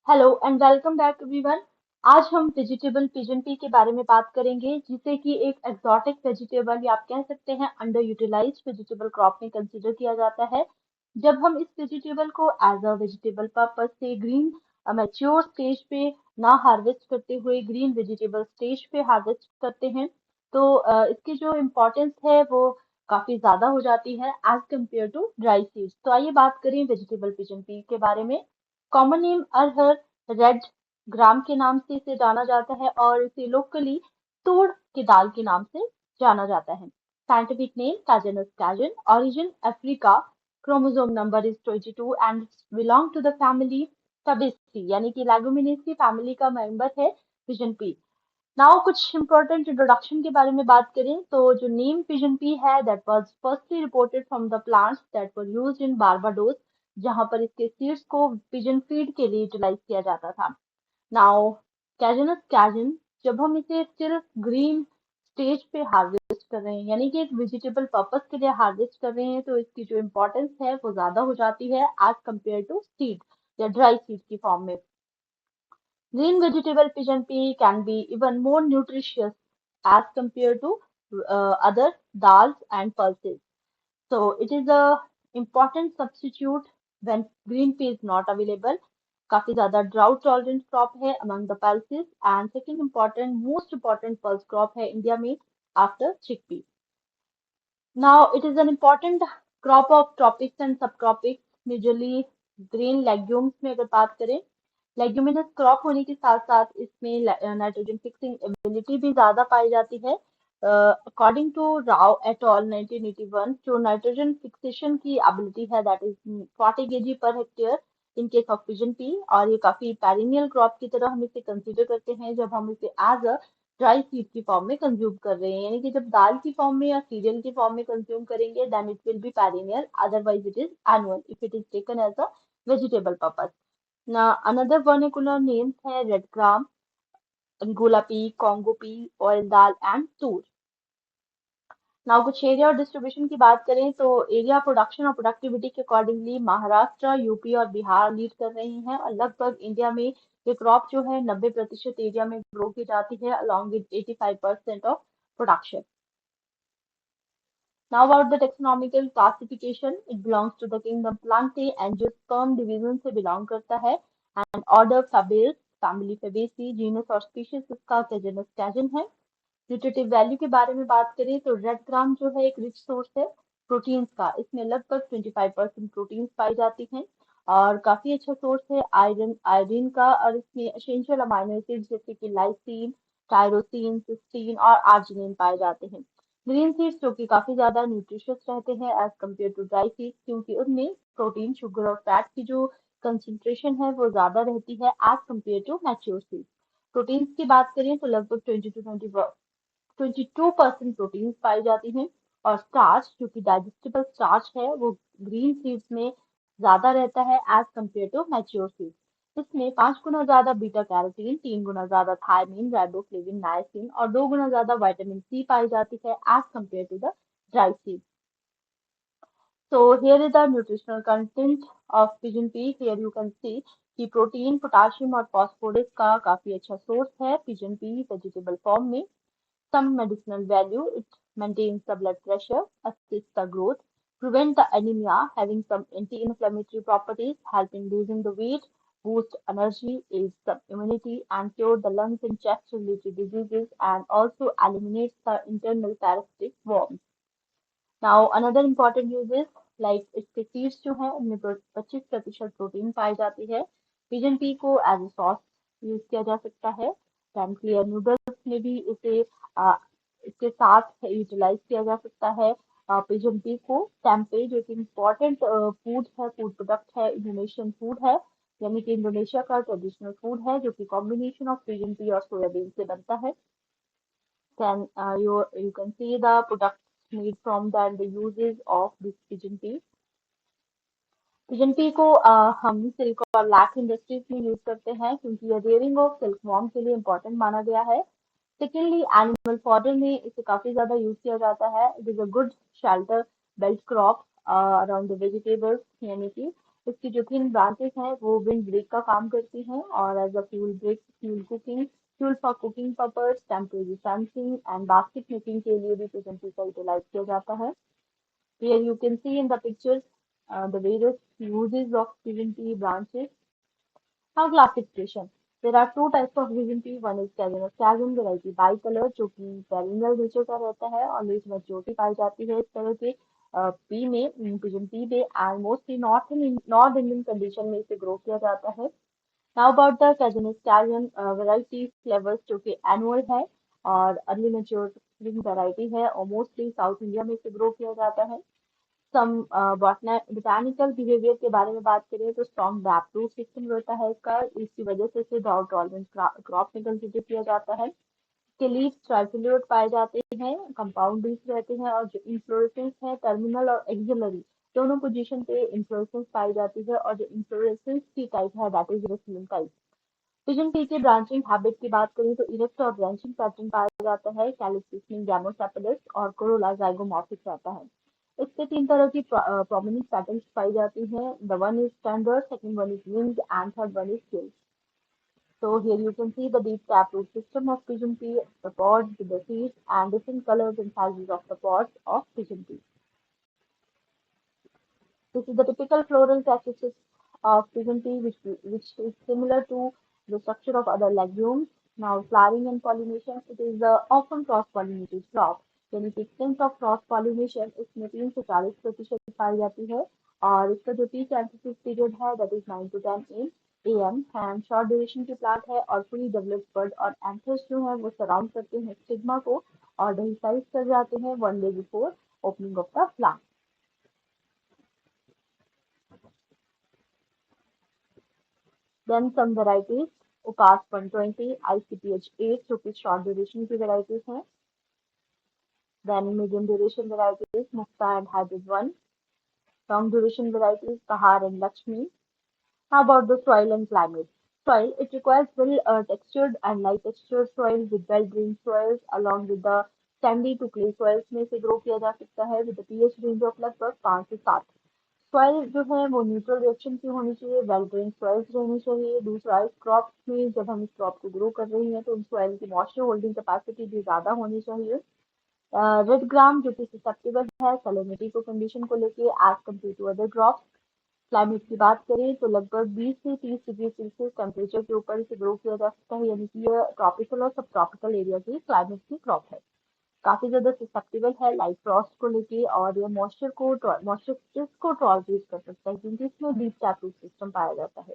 Hello and welcome back everyone. आज हम vegetable pigeon P के बारे में बात करेंगे, जिसे कि एक एक्सोटिक वेजिटेबल या आप कह सकते हैं अंडर यूटिलाइज्ड वेजिटेबल क्रॉप में कंसीडर किया जाता है। जब हम इस वेजिटेबल को एज अ वेजिटेबल पर्पस से ग्रीन मैच्योर स्टेज पे ना हार्वेस्ट करते हुए ग्रीन वेजिटेबल स्टेज पे हार्वेस्ट करते हैं, तो इसकी जो इम्पोर्टेंस है वो काफी ज्यादा हो जाती है as compare to dry seeds. तो आइए बात करें वेजिटेबल पिजन पी के बारे में। कॉमन नेम अरहर रेड ग्राम के नाम से इसे जाना जाता है और इसे लोकली तूर की दाल के नाम से जाना जाता है। Scientific name Cajanus cajan, origin Africa, chromosome number is 22 and belong to the family Fabaceae, यानी कि लेगुमिनेसी फैमिली का मेंबर है पिजन पी। नाउ कुछ इंपॉर्टेंट इंट्रोडक्शन के बारे में बात करें तो जो नेम पिजन पी है that was firstly reported from the plants that were used in Barbados, जहां पर इसके सीड्स को पिजन फीड के लिए यूटिलाइज किया जाता था। नाउ कैजनस कैजन, जब हम इसे स्टिल ग्रीन स्टेज पे हार्वेस्ट कर रहे हैं, यानी कि एक वेजिटेबल पर्पस के लिए हार्वेस्ट कर रहे हैं, तो इसकी जो इम्पोर्टेंस है वो ज्यादा हो जाती है एज कम्पेयर टू सीड या ड्राई सीड की फॉर्म में। Green vegetable pigeon pea can be even more nutritious as compared to other dals and pulses. So it is a important substitute when green pea is not available. काफी ज्यादा drought tolerant crop है among the pulses and second important most important pulse crop है India में after chickpea. Now it is an important crop of tropics and subtropics, majorly green legumes में अगर बात करें, leguminous crop होने के साथ साथ इसमें नाइट्रोजन फिक्सिंग एबिलिटी भी ज्यादा पाई जाती है। According to Rao et al 1981, जो नाइट्रोजन फिक्सेशन की एबिलिटी है that is 40 KG per hectare in case of pigeon pea, और ये काफी पेरिनियल क्रॉप की तरह हम इसे कंसीडर करते हैं जब हम इसे एज अ ड्राई सीड की फॉर्म में कंज्यूम कर रहे हैं, यानी कि जब दाल की फॉर्म में या सीरियल की फॉर्म में कंज्यूम करेंगे then it will be perennial, otherwise it is annual if it is taken as a vegetable purpose. Now, another vernacular names है red gram, Angola pea, Congo pea, oil dal and toor. Now कुछ area और distribution की बात करें तो area production और productivity के accordingly Maharashtra, UP और बिहार लीड कर रही हैं, और लगभग इंडिया में ये क्रॉप जो है 90% एरिया में ग्रो की जाती है along with 85% of production. Now about the taxonomical classification, it belongs to the kingdom Plantae and जो sperm division से belong करता है, and order Fabaceae, family Fabaceae, genus और species इसका Cajanus cajan है। न्यूट्रिटिव वैल्यू के बारे में बात करें तो रेड ग्राम जो है एक रिच सोर्स है प्रोटीन्स का, इसमें लगभग 25% प्रोटीन्स पाई जाती हैं, और काफी अच्छा सोर्स है आयरन आयोडीन का, और इसमें एसेंशियल अमाइनो एसिड जैसे कि लाइसिन, टायरोसिन, सिस्टीन और आर्जिनिन पाए जाते हैं। ग्रीन सीड्स जो कि काफी ज्यादा न्यूट्रिशियस रहते हैं as compare to dry seeds, क्योंकि उनमें प्रोटीन, शुगर और फैट की जो कंसंट्रेशन है वो ज्यादा रहती है as compare to mature seeds. Proteins की बात करें तो लगभग 22% प्रोटीन्स पाई जाती हैं, और स्टार्च जो कि डाइजेस्टिबल स्टार्च है वो ग्रीन सीड्स में ज्यादा रहता है as compare to mature seeds. इसमें 5 गुना ज्यादा बीटा कैरोटीन, 3 गुना ज्यादा थायमिन, राइबोफ्लेविन, नायसिन और 2 गुना ज्यादा विटामिन सी पाई जाती है as compare to the dry seeds. So here is the nutritional content of pigeon pea. Here you can see कि protein, potassium और फास्फोरस का काफी अच्छा सोर्स है पिजन पी वेजिटेबल फॉर्म में। Some medicinal value, it maintains the blood pressure, assists the growth, prevent the anemia, having some anti-inflammatory properties, help in losing the weight, boost energy, aids the immunity, and cure the lungs and chest-related diseases, and also eliminates the internal parasitic worms. Now another important use is like इसके seeds जो है उनमें 25% protein पाई जाती है। Pigeon P को as a sauce use किया जा सकता है। पैन क्लियर नूडल्स में भी इसे आ, इसके साथ यूटिलाइज किया जा सकता है। पिजन पी को टेम्पे जो कि इम्पोर्टेंट फूड है, फूड प्रोडक्ट है, इंडोनेशियन फूड है, यानी कि इंडोनेशिया का ट्रेडिशनल फूड है जो कि कॉम्बिनेशन ऑफ पिजन पी और सोयाबीन से बनता है। You can see the products made from that, the uses of this pigeon pea. Pigeon P को हम सिल्क और लैक इंडस्ट्रीज में यूज करते हैं क्योंकि ये रेयरिंग ऑफ सिल्क वॉर्म के लिए इम्पोर्टेंट माना गया है। सेकेंडली एनिमल फॉडर में इसे काफी ज्यादा यूज किया जाता है। It is a good shelter belt crop around the vegetables, यानी कि इसकी जो तीन ब्रांचेस हैं वो विंड ब्रेक का काम करती हैं और as a fuel break, fuel for cooking purpose, temporary sensing and basket making के लिए भी पिजन का यूटिलाइज किया जाता है। Here you can see in the pictures the various uses of pigeon pea branches. Now classification. There are two types of pigeon pea. One is Cajun variety bicolor जो कि perennial nature का रहता है और late maturity पाई जाती है इस तरह के पी में, पिजन पी में, and mostly north Indian condition में इसे ग्रो किया जाता है। Now about the kaizen stallion variety flavours जो कि एनुअल है और अर्ली मेच्योर वैरायटी है और मोस्टली साउथ इंडिया में इसे ग्रो किया जाता है। सम बोटानिकल बिहेवियर के बारे में बात करें तो स्ट्रॉन्ग बैक रूट सिस्टम रहता है इसका, इसकी वजह से इसे ड्राउट टॉलरेंट क्रॉप में कंसिडर किया जाता है। इसके लीव्स ट्राइफोलिएट पाए जाते हैं, कंपाउंड लीव्स रहते हैं और जो इन्फ्लोरेसेंस है टर्मिनल और एक्सिलरी दोनों पोजीशन पे इन्फ्लोरेसेंस पाई जाती है और जो इन्फ्लोरेसेंस की टाइप है that is racemose type. Pigeon tree के ब्रांचिंग हैबिट की बात करें तो इरेक्ट और ब्रांचिंग पैटर्न पाया जाता है, कैलिक्स में गैमोसेपलस और कोरोला जाइगोमॉर्फिक रहता है। इससे तीन तरह की प्रोमिनेंट पैटर्न्स पाई जाती हैं। The one is standard, second one is winged and third one is gills. So here you can see the deep taproot system of pigeon pea, the pods with the seeds and different colors and sizes of the pods of pigeon pea. This is the typical floral characteristics of pigeon pea, which is similar to the structure of other legumes. Now, flowering and pollination, it is the often cross-pollinated crop. यानी कि extent of cross pollination इसमें 3 से 40% पाई जाती है और इसका जो peak emphasis period है that is 9 to 10 AM and short duration की प्लांट है और फुली डेवलप्ड बर्ड और एंथर्स जो है वो सराउंड करते हैं स्टिग्मा को और डेहिसाइज कर जाते हैं 1 day before opening of the plant. Then some varieties, Upas 120, ICPH 8 जो कि short duration की varieties हैं. Then medium duration varieties, Mukta and Hybrid 1. Long duration varieties, Kahar and Lakshmi. How about the soil and climate? Soil, it requires well textured and light textured soil with well drained soils along with the sandy to clay soils में से grow किया जा सकता है with the pH range of लगभग 5 से 7। Soil जो है वो न्यूट्रल रिएक्शन की होनी चाहिए, वेल ड्रेन सॉइल्स रहनी चाहिए। दूसरा, इस क्रॉप में जब हम इस क्रॉप को ग्रो कर रही हैं तो उन सॉइल की मॉइस्चर होल्डिंग कैपेसिटी भी ज्यादा होनी चाहिए। रेड ग्राम जो कि ससेप्टेबल है सैलिनिटी को कंडीशन को लेके as compare to other crops. Climate की बात करें तो लगभग 20 से 30 डिग्री सेल्सियस टेम्परेचर के ऊपर इसे ग्रो किया जा सकता है, यानी कि यह ट्रॉपिकल और सब ट्रॉपिकल एरिया की क्लाइमेट की क्रॉप है। काफी ज्यादा ससेप्टेबल है लाइट फ्रॉस्ट को लेके और ये मॉइस्चर को टॉलरेट कर सकता है क्योंकि इसमें डीप टैप सिस्टम पाया जाता है।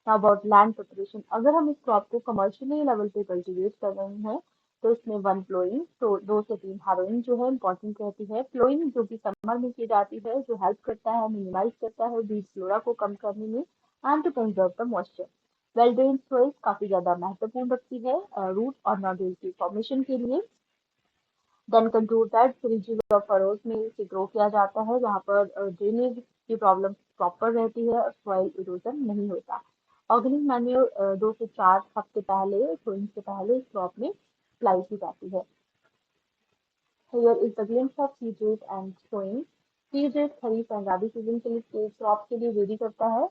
अबाउट लैंड प्रिपरेशन, अगर हम इस क्रॉप को कमर्शियली लेवल पे कल्टीवेट कर रहे हैं तो इसमें 1 प्लोइंग तो 2 से 3 हारोइंग जो है इम्पोर्टेंट रहती है। प्लोइंग जो कि समर में की जाती है जो हेल्प करता है मिनिमाइज करता है बीज फ्लोरा को कम करने में and to conserve the moisture. Well drain soil काफी ज्यादा महत्वपूर्ण रखती है रूट और नोड्यूल की फॉर्मेशन के लिए। Then contour that ridges of furrows में इसे ग्रो किया जाता है जहाँ पर ड्रेनेज की प्रॉब्लम प्रॉपर रहती है और सॉइल इरोजन नहीं होता। ऑर्गेनिक मैन्योर 2 से 4 हफ्ते पहले सोइंग से पहले इस क्रॉप में अप्लाई की जाती है। Here is the glimpse of seed rate and sowing. Seed rate kharif and rabi season के लिए क्रॉप के लिए वेरी करता है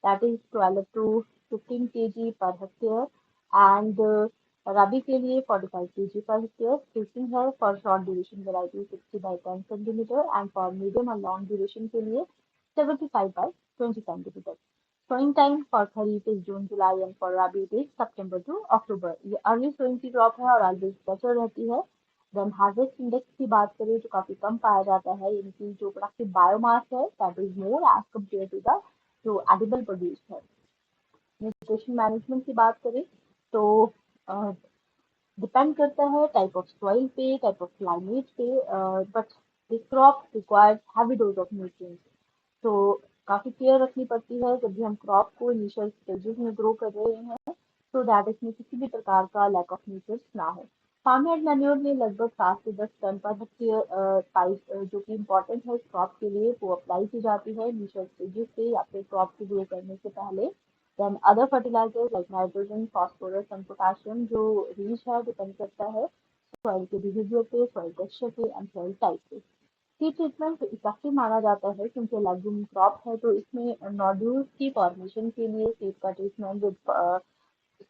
that is 12 to 15 kg per hectare and रबी के लिए 45 kg पर हेक्टेयर। स्पेसिंग है for short duration variety 60 by 10 centimetre and for medium और लॉन्ग ड्यूरेशन के लिए 75 by 20 centimetre. Sowing time for Kharif is June, July and for Rabi it is September to October। ये early sowing की crop है और always better रहती है। Then harvest index की बात करें जो काफी कम पाया जाता है, यानी कि जो प्रोडक्टिव बायोमास है that is more as compare to the जो एडिबल प्रोड्यूस है। न्यूट्रिशन मैनेजमेंट की बात करें तो डिपेंड करता है टाइप ऑफ सॉइल पे, टाइप ऑफ क्लाइमेट पे, but this crop requires heavy dose of nutrients. तो काफी केयर रखनी पड़ती है जब भी हम क्रॉप को इनिशियल स्टेजेस में ग्रो कर रहे हैं तो दैट इसमें किसी भी प्रकार का लैक ऑफ न्यूट्रिएंट्स ना हो। फार्मयार्ड मैन्योर में लगभग 7 से 10 टन पर हेक्टेयर पाइप जो कि इम्पोर्टेंट है इस क्रॉप के लिए वो अप्लाई की जाती है इनिशियल स्टेजेस पे या फिर क्रॉप को ग्रो करने से पहले। Then other fertilisers like nitrogen phosphorus and potassium जो रीच है डिपेंड करता है सॉइल के बिहेवियर पे, सॉइल टेक्सचर पे एंड सॉइल टाइप पे। सीड ट्रीटमेंट इफेक्टिव माना जाता है क्योंकि लेग्यूम क्रॉप है, तो इसमें नोड्यूल्स की फॉर्मेशन के लिए सीड का ट्रीटमेंट विद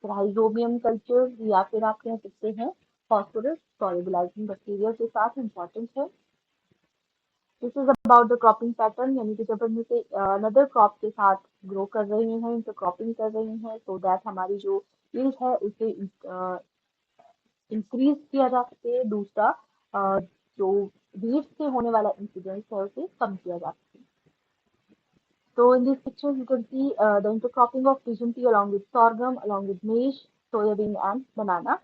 राइजोबियम कल्चर या फिर आप कह सकते हैं फॉस्फोरस सॉल्युबलाइजिंग बैक्टीरिया के साथ इम्पोर्टेंट है। This is about the cropping pattern, यानी कि जब हम इसे अनदर क्रॉप के साथ ग्रो कर रहे हैं, इंटरक्रॉपिंग कर रहे हैं, तो दैट हमारी जो यील्ड है उसे इंक्रीज किया जा सके। दूसरा जो वीड से होने वाला इंसिडेंस है उसे कम किया जा सके। So in this picture you can see the intercropping of pigeon pea along with sorghum, along with maize, soybean and banana.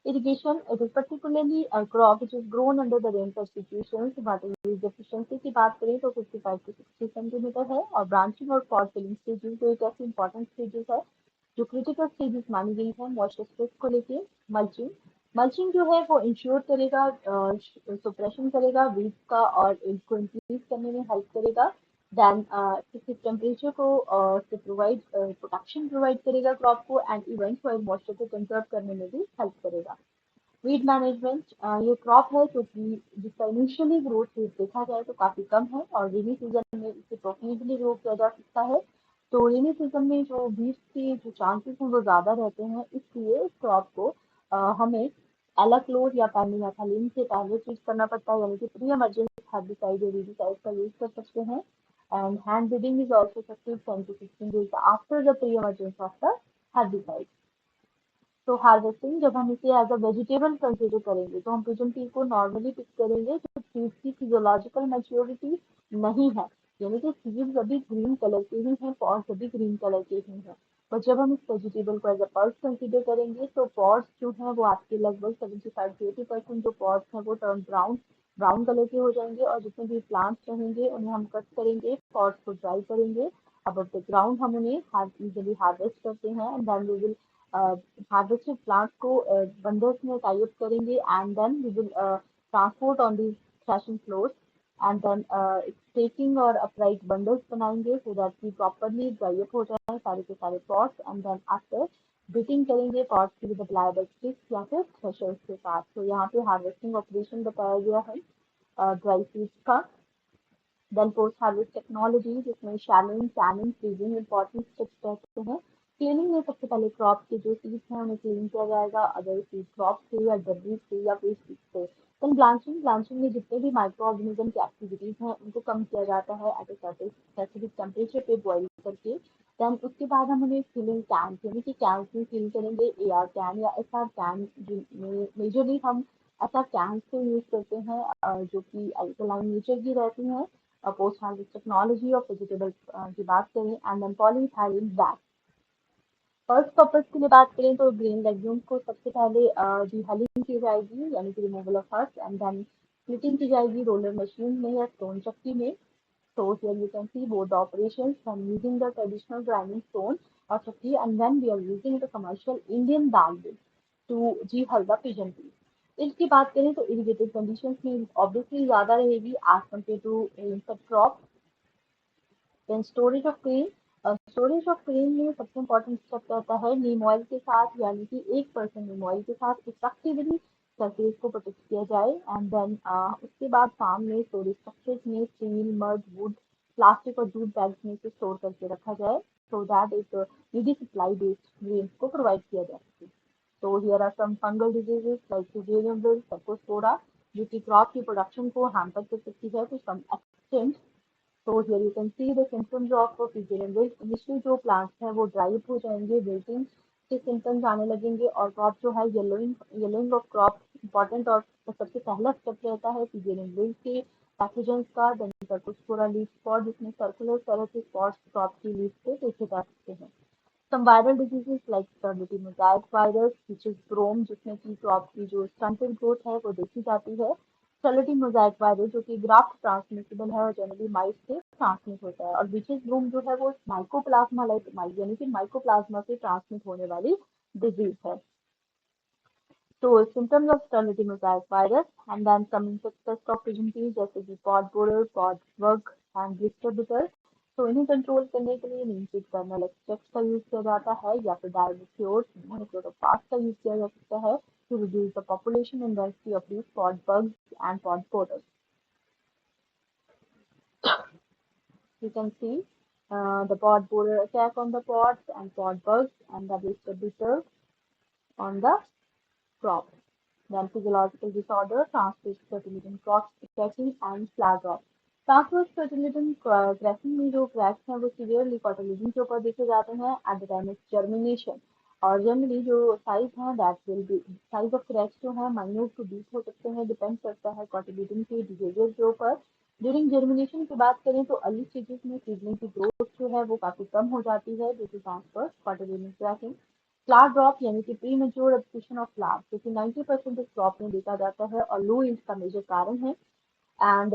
Irrigation, it is particularly a crop which is grown under the rain situations. Water use efficiency की बात करें तो 55 to 60 centimetre है, और branching और pot filling stages जो एक ऐसी इंपॉर्टेंट स्टेजेस है जो क्रिटिकल स्टेजेस मानी गई है मॉइस्चर स्ट्रेस को लेके। मल्चिंग, मल्चिंग जो है वो इंश्योर करेगा, सुप्रेशन करेगा वीड्स का और इनको इंक्रीज करने में हेल्प करेगा। देन टेम्परेचर को से प्रोवाइड प्रोटेक्शन प्रोवाइड करेगा क्रॉप को, एंड इवन सॉइल मॉइस्चर को कंजर्व करने में भी हेल्प करेगा। वीड मैनेजमेंट, ये क्रॉप है जो कि जिसका इनिशियली ग्रोथ रेट देखा जाए तो काफी कम है, और रेनी सीजन में इसे प्रॉफिटेबली ग्रो किया जा सकता है। तो रेनी सीजन में जो वीड्स के जो चांसेस हैं वो ज्यादा रहते हैं, इसलिए इस क्रॉप को हमें एलाक्लोर या पैनिमेथालिन से पहले ट्रीट करना पड़ता है, यानी कि प्री इमरजेंसी हर्बिसाइड या वीडिसाइड का यूज कर सकते हैं। And hand breeding is also effective 10 to 15 days after the pre emergency of the herbicide। तो हार्वेस्टिंग, जब हम इसे एज अ वेजिटेबल कंसीडर करेंगे तो हम पिजन पी को नॉर्मली पिक करेंगे जब सीड्स की फिजियोलॉजिकल मैच्योरिटी नहीं है, यानी कि सीड्स अभी ग्रीन कलर के ही हैं, पॉड्स अभी ग्रीन कलर के ही हैं। पर जब हम इस वेजिटेबल को एज अ पल्स कंसीडर करेंगे तो पॉड्स जो हैं वो आपके लगभग 75 to 80% जो पॉड्स हैं वो टर्न ब्राउन ब्राउन कलर के हो जाएंगे, और जितने भी प्लांट्स रहेंगे उन्हें हम कट करेंगे, पॉड्स को ड्राई करेंगे। अब द ग्राउंड हम उन्हें इजीली हार्वेस्ट करते हैं, and then we will harvested plants को bundles में tie up करेंगे, and then we will transport on these threshing floors, and then staking और upright bundles बनाएंगे so that we properly dry up हो जाए सारे के सारे pots, and then after beating करेंगे pots की with pliable sticks या फिर threshers के साथ। तो यहाँ पे हार्वेस्टिंग ऑपरेशन बताया गया है ड्राई सीड्स का। देन पोस्ट हार्वेस्ट टेक्नोलॉजी, जिसमें शैलोइंग, कैनिंग, फ्रीजिंग इंपॉर्टेंट स्टेप्स रहते हैं। क्लीनिंग में सबसे पहले क्रॉप के जो सीड्स हैं उन्हें क्लीन किया जाएगा, अदर सीड क्रॉप से या डब्बी से या फिर सीड से। देन ब्लांचिंग, ब्लांचिंग में जितने भी माइक्रो ऑर्गेनिज्म की एक्टिविटीज हैं उनको कम किया जाता है एट अ स्पेसिफिक टेम्परेचर पे बॉइल करके। देन उसके बाद हम उन्हें फिलिंग कैन, यानी कि कैन में फिल करेंगे, AR कैन या SR कैन, जिनमें मेजरली हम ऐसा कैंस को यूज करते हैं जो कि अल्कलाइन नेचर की रहती हैं। Post harvest technology of vegetable की बात करें, and then polyethylene bag. First purpose के लिए बात करें तो ग्रीन लेग्यूम्स को सबसे पहले डिहलिंग की जाएगी, यानी कि रिमूवल ऑफ हर्स्ट, एंड देन स्प्लिटिंग की जाएगी रोलर मशीन में या स्टोन चक्की में। So here you can see both the operations from using the traditional grinding stone or chakki, and then we are using the commercial Indian dal mill to dehull the pigeon pea। इसकी बात करें तो irrigated conditions में obviously ज़्यादा रहेगी as compared to insect crop। Then storage of cream, storage of cream में सबसे important step रहता है नीम ऑयल के साथ, यानी कि 1% नीम ऑयल के साथ इफेक्टिवली सरफेस को प्रोटेक्ट किया जाए। एंड देन उसके बाद फार्म में स्टोरेज स्ट्रक्चर्स में स्टील, मड, वुड, प्लास्टिक और जूट बैग्स में से स्टोर करके रखा जाए सो दैट एक निडी सप्लाई बेस्ड ग्रेन्स को प्रोवाइड किया जा सके। तो here are some fungal diseases like fusarium wilt, cercospora, जो कि क्रॉप की प्रोडक्शन को हैम्पर कर सकती है to some extent. So here you can see the symptoms of fusarium wilt। Initially जो प्लांट्स हैं वो ड्राई अप हो जाएंगे, विल्टिंग के सिम्टम्स आने लगेंगे, और क्रॉप जो है येलोइंग ऑफ क्रॉप इंपॉर्टेंट और सबसे पहला स्टेप रहता है fusarium wilt के पैथोजेंस का। देन सर्कोस्पोरा लीफ स्पॉट, जिसमें सर्कुलर तरह के स्पॉट्स क्रॉप की लीफ पे देखे जा सकते हैं। Some viral diseases like Stolidity mosaic virus, which is brome, जिसमें की क्रॉप की जो stunted growth है वो देखी जाती है। Stolidity mosaic virus जो कि ग्राफ्ट ट्रांसमिसिबल है और जनरली माइस से ट्रांसमिट होता है, और विचेस ब्रूम जो है वो माइकोप्लाज्मा लाइक माइस, यानी कि माइकोप्लाज्मा से ट्रांसमिट होने वाली डिजीज है। तो symptoms of Stolidity mosaic virus, and then some insect pest of pigeon pea जैसे कि pod borer, pod bug and blister beetle। तो इन्हें कंट्रोल करने के लिए नीमचिक कर्नल एक्सट्रैक्ट का यूज किया जाता है, या फिर डायमिथ्योर मोनोक्लोरोपास का यूज किया जा सकता है to reduce the population and density of these pod bugs and pod borers। You can see the pod borer attack on the pods and pod bugs and the blister bitter on the crop. Then physiological disorder, transverse fertility cross cracking and flower drop. Transverse फर्टिलिटन cracking में जो cracks हैं वो severely cotyledon के ऊपर देखे जाते हैं at the time of germination और जनरली जो साइज है that will be size of cracks जो है माइन्यूट टू डीप हो सकते हैं डिपेंड करता है कॉटिलिडन के बिहेवियर के ऊपर ड्यूरिंग जर्मिनेशन की बात करें तो अर्ली स्टेजेस में सीडलिंग की ग्रोथ जो है वो काफी कम हो जाती है due to transverse cotyledon cracking flower drop यानी कि premature abscission of flower जो कि 90% इस क्रॉप में देखा जाता है और लो यील्ड का मेजर कारण है एंड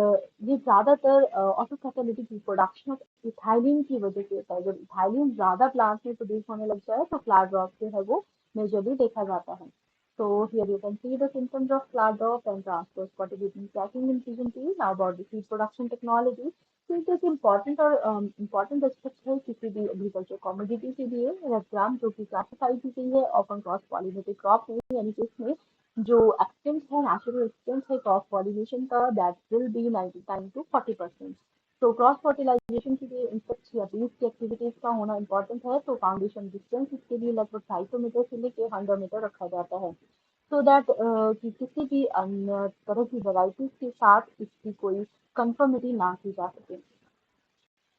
ये ज्यादातर ऑटोकैटालिटिक रिप्रोडक्शन ऑफ इथाइलिन की वजह से होता है जब इथाइलिन ज्यादा प्लांट में प्रोड्यूस होने लग जाए तो फ्लावर ड्रॉप जो है वो मेजरली देखा जाता है so here you can see the symptoms of flower drop and transverse cultivation cracking in pigeon pea. Now about the seed production technology. तो एक इम्पॉर्टेंट और इम्पॉर्टेंट एस्पेक्ट है किसी भी एग्रीकल्चर कमोडिटी के लिए रेगग्राम जो कि क्लासिफाई की गई है ऑफन क्रॉस पॉलिनेटेड क्रॉप में यानी कि इसमें जो एक्सटेंट है नेचुरल एक्सटेंट है क्रॉस पॉलिनेशन का दैट विल बी 99 to 40%. तो क्रॉस फर्टिलाइजेशन के लिए इंसेक्ट्स या बीज की एक्टिविटीज का होना इंपॉर्टेंट है तो फाउंडेशन डिस्टेंस इसके लिए लगभग 250 मीटर से लेकर 100 मीटर रखा जाता है सो दैट कि किसी भी अन्य तरह की वेराइटीज के साथ इसकी कोई कंफर्मिटी ना की जा सके.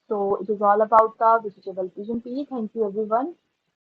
So it is all about the vegetable pigeon pea. Thank you everyone.